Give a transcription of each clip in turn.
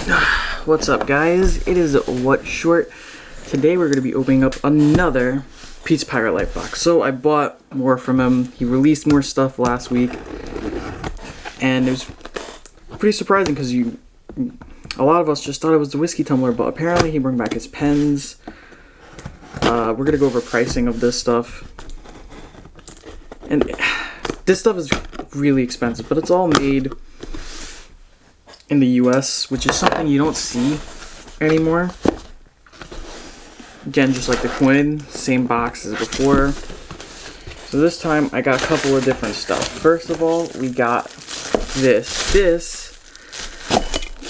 What's up, guys? It is What Short. Today we're going to be opening up another Pete's Pirate Life box. So I bought more from him. He released more stuff last week, and it was pretty surprising because a lot of us just thought it was the whiskey tumbler, but apparently he brought back his pens. We're going to go over pricing of this stuff. And this stuff is really expensive, but it's all made in the US, which is something you don't see anymore. Again, just like the coin, same box as before. So this time I got a couple of different stuff. First of all, we got this. This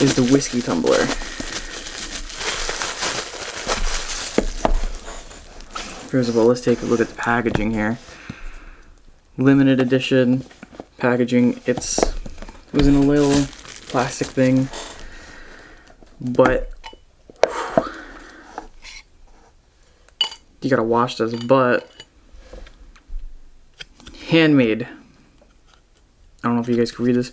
is the whiskey tumbler. First of all, let's take a look at the packaging here. Limited edition packaging. It was in a little plastic thing, but you gotta wash this. But handmade. I don't know if you guys can read this.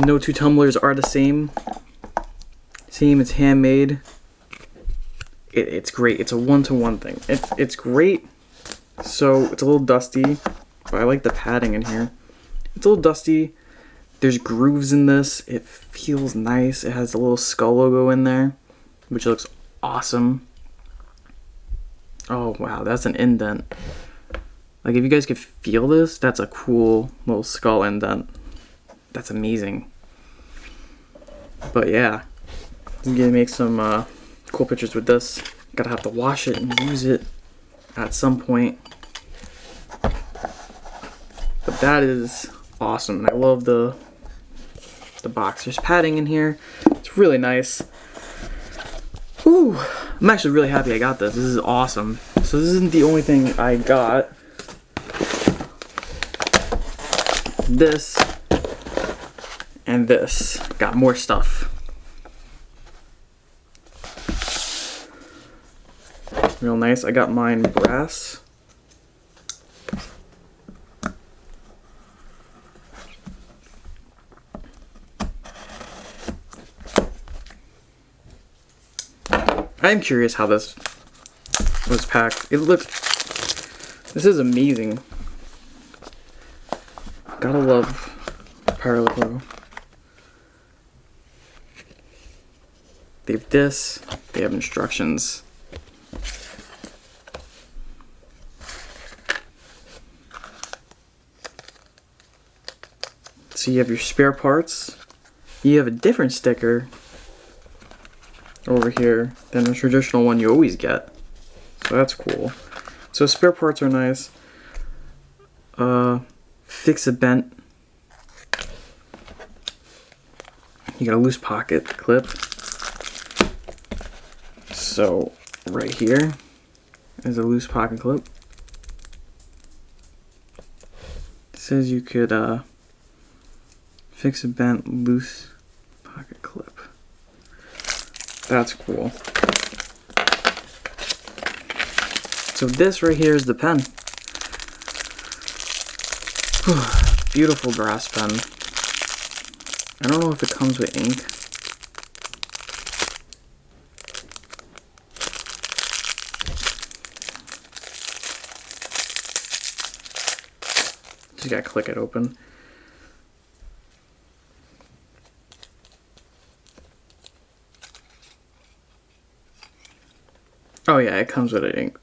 No two tumblers are the same. It's handmade. It's great. It's a one-to-one thing. It's great. So it's a little dusty, but I like the padding in here. It's a little dusty. There's grooves in this. It feels nice. It has a little skull logo in there, which looks awesome. Oh wow, that's an indent. Like, if you guys could feel this, that's a cool little skull indent. That's amazing. But yeah, I'm gonna make some cool pictures with this. Gotta have to wash it and use it at some point. But that is awesome, and I love the box. There's padding in here. It's really nice. Ooh, I'm actually really happy I got this. This is awesome. So this isn't the only thing I got. This and this. Got more stuff. Real nice. I got mine brass. I'm curious how this was packed. This is amazing. Gotta love Pirate logo. They have this. They have instructions. So you have your spare parts. You have a different sticker over here than the traditional one you always get. So that's cool. So spare parts are nice. Fix a bent. You got a loose pocket clip. So right here is a loose pocket clip. It says you could fix a bent loose pocket clip. That's cool. So this right here is the pen. Beautiful brass pen. I don't know if it comes with ink. Just gotta click it open. Oh yeah, it comes with an ink.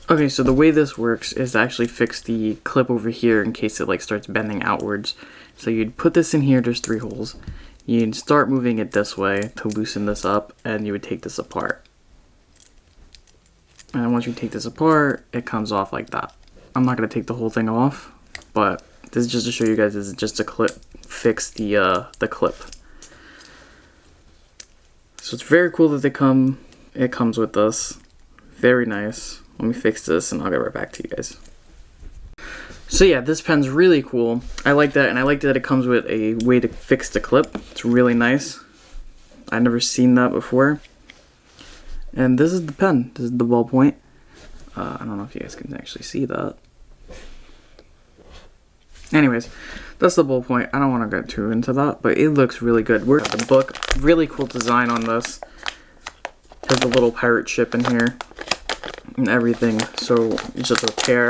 Okay, so the way this works is to actually fix the clip over here in case it like starts bending outwards. So you'd put this in here, there's 3 holes. You'd start moving it this way to loosen this up, and you would take this apart. And once you take this apart, it comes off like that. I'm not going to take the whole thing off, but this is just to show you guys, this is just to fix the clip. So it's very cool that it comes with this. Very nice. Let me fix this and I'll get right back to you guys. So yeah, this pen's really cool. I like that, and I like that it comes with a way to fix the clip. It's really nice. I've never seen that before. And this is the pen. This is the ballpoint. I don't know if you guys can actually see that. Anyways, that's the bullet point. I don't want to get too into that, but it looks really good. We're at the book. Really cool design on this. Has the little pirate ship in here and everything. So it's just a pair.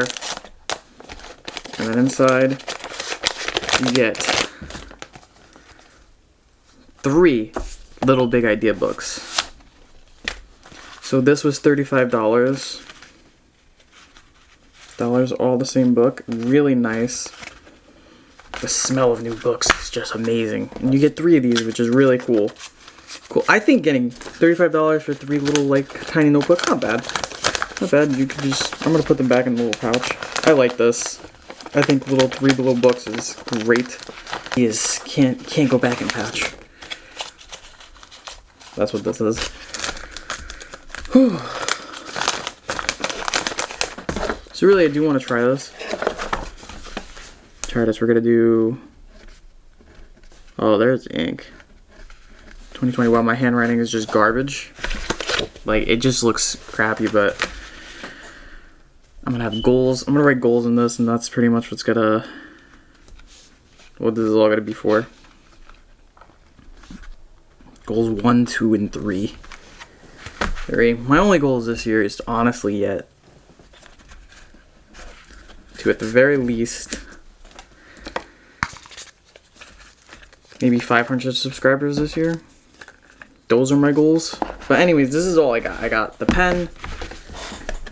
And then inside, you get 3 Little Big Idea books. So this was $35. All the same book. Really nice. The smell of new books is just amazing. And you get 3 of these, which is really cool. Cool. I think getting $35 for 3 little, like, tiny notebooks, not bad. Not bad. You could just, I'm gonna put them back in the little pouch. I like this. I think 3 little books is great. He is, can't go back in pouch. That's what this is. Whew. So really, I do want to try this. We're gonna do. Oh, there's ink. 2020. Wow, my handwriting is just garbage. Like, it just looks crappy, but I'm gonna have goals. I'm gonna write goals in this, and that's pretty much what this is all gonna be for. Goals 1, 2, and 3. My only goals this year is to honestly at the very least, maybe 500 subscribers this year. Those are my goals. But anyways, this is all I got. I got the pen,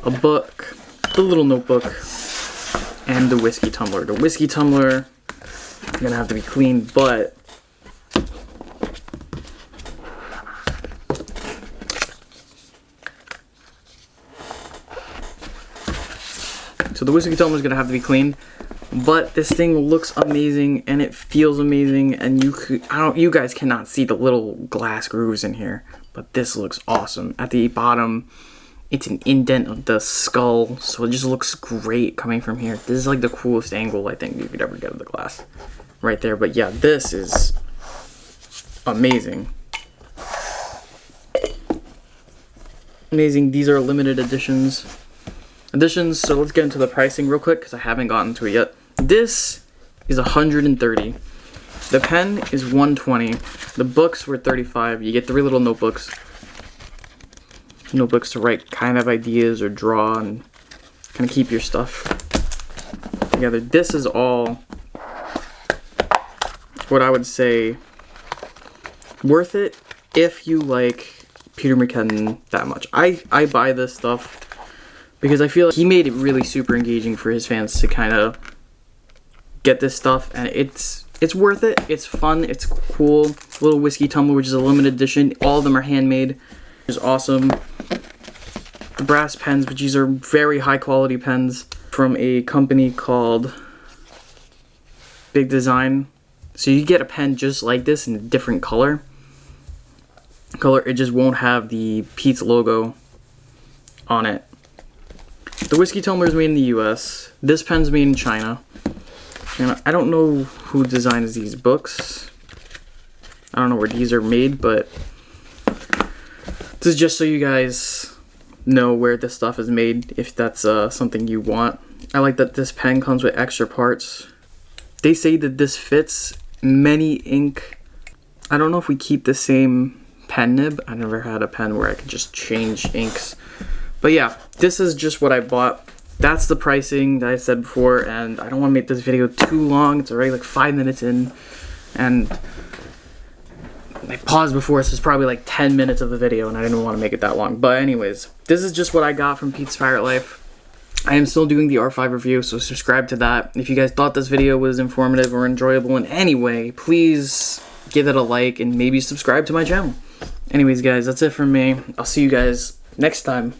a book, the little notebook, and the whiskey tumbler. The whiskey tumbler is gonna have to be cleaned, but so the whiskey tumbler is gonna have to be cleaned. But this thing looks amazing and it feels amazing, and you guys cannot see the little glass grooves in here, but this looks awesome. At the bottom, it's an indent of the skull, so it just looks great coming from here. This is like the coolest angle I think you could ever get of the glass, right there. But yeah, this is amazing. Amazing. These are limited editions. So let's get into the pricing real quick because I haven't gotten to it yet. This is $130. The pen is $120. The books were $35. You get 3 little notebooks. Notebooks to write kind of ideas or draw and kind of keep your stuff together. This is all what I would say worth it if you like Peter McKinnon that much. I buy this stuff because I feel like he made it really super engaging for his fans to kind of get this stuff, and it's worth it. It's fun. It's cool. Little whiskey tumbler, which is a limited edition. All of them are handmade. Which is awesome. The brass pens, which these are very high quality pens from a company called Big Design. So you get a pen just like this in a different color. It just won't have the Pete's logo on it. The whiskey tumbler is made in the US. This pen's made in China. And I don't know who designs these books. I don't know where these are made, but this is just so you guys know where this stuff is made, if that's something you want. I like that this pen comes with extra parts. They say that this fits many ink. I don't know if we keep the same pen nib. I never had a pen where I could just change inks. But yeah, this is just what I bought. That's the pricing that I said before, and I don't want to make this video too long. It's already like 5 minutes in, and I paused before, so it's probably like 10 minutes of the video, and I didn't want to make it that long. But anyways, this is just what I got from Pete's Pirate Life. I am still doing the R5 review, so subscribe to that. If you guys thought this video was informative or enjoyable in any way, please give it a like and maybe subscribe to my channel. Anyways, guys, that's it from me. I'll see you guys next time.